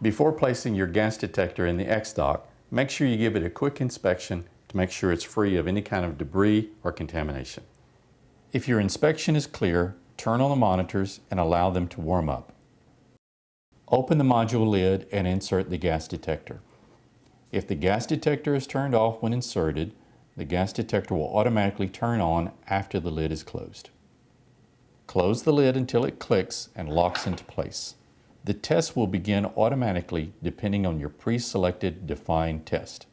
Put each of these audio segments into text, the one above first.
Before placing your gas detector in the X-Dock, make sure you give it a quick inspection to make sure it's free of any kind of debris or contamination. If your inspection is clear, turn on the monitors and allow them to warm up. Open the module lid and insert the gas detector. If the gas detector is turned off when inserted, the gas detector will automatically turn on after the lid is closed. Close the lid until it clicks and locks into place. The test will begin automatically depending on your pre-selected defined test.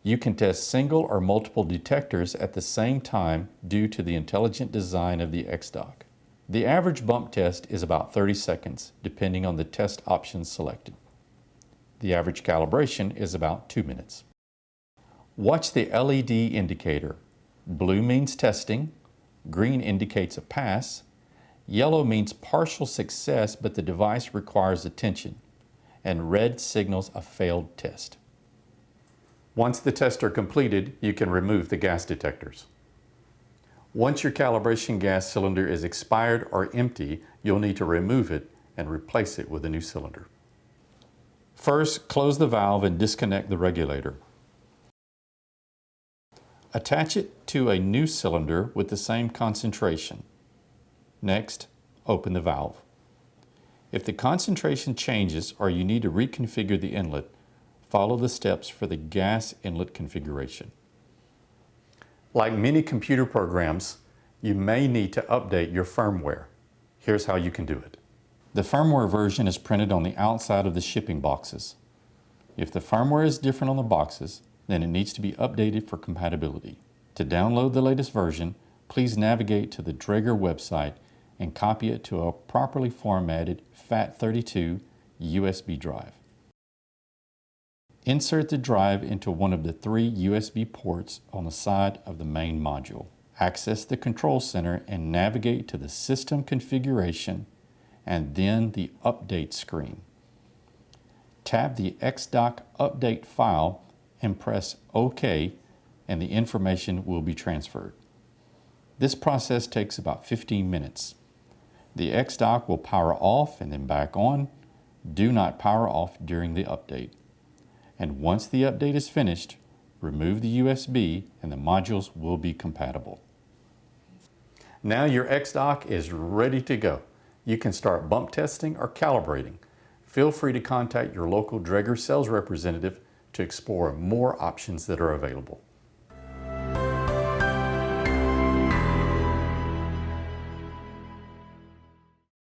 You can test single or multiple detectors at the same time due to the intelligent design of the X-Dock. The average bump test is about 30 seconds, depending on the test options selected. The average calibration is about 2 minutes. Watch the LED indicator. Blue means testing, green indicates a pass, yellow means partial success but the device requires attention, and red signals a failed test. Once the tests are completed, you can remove the gas detectors. Once your calibration gas cylinder is expired or empty, you'll need to remove it and replace it with a new cylinder. First, close the valve and disconnect the regulator. Attach it to a new cylinder with the same concentration. Next, open the valve. If the concentration changes or you need to reconfigure the inlet, follow the steps for the gas inlet configuration. Like many computer programs, you may need to update your firmware. Here's how you can do it. The firmware version is printed on the outside of the shipping boxes. If the firmware is different on the boxes, then it needs to be updated for compatibility. To download the latest version, please navigate to the Dräger website and copy it to a properly formatted FAT32 USB drive. Insert the drive into one of the 3 USB ports on the side of the main module. Access the control center and navigate to the system configuration and then the update screen. Tap the X-Dock update file and press OK and the information will be transferred. This process takes about 15 minutes. The X-Dock will power off and then back on. Do not power off during the update. And once the update is finished, remove the USB and the modules will be compatible. Now your X-Dock is ready to go. You can start bump testing or calibrating. Feel free to contact your local Dräger sales representative to explore more options that are available.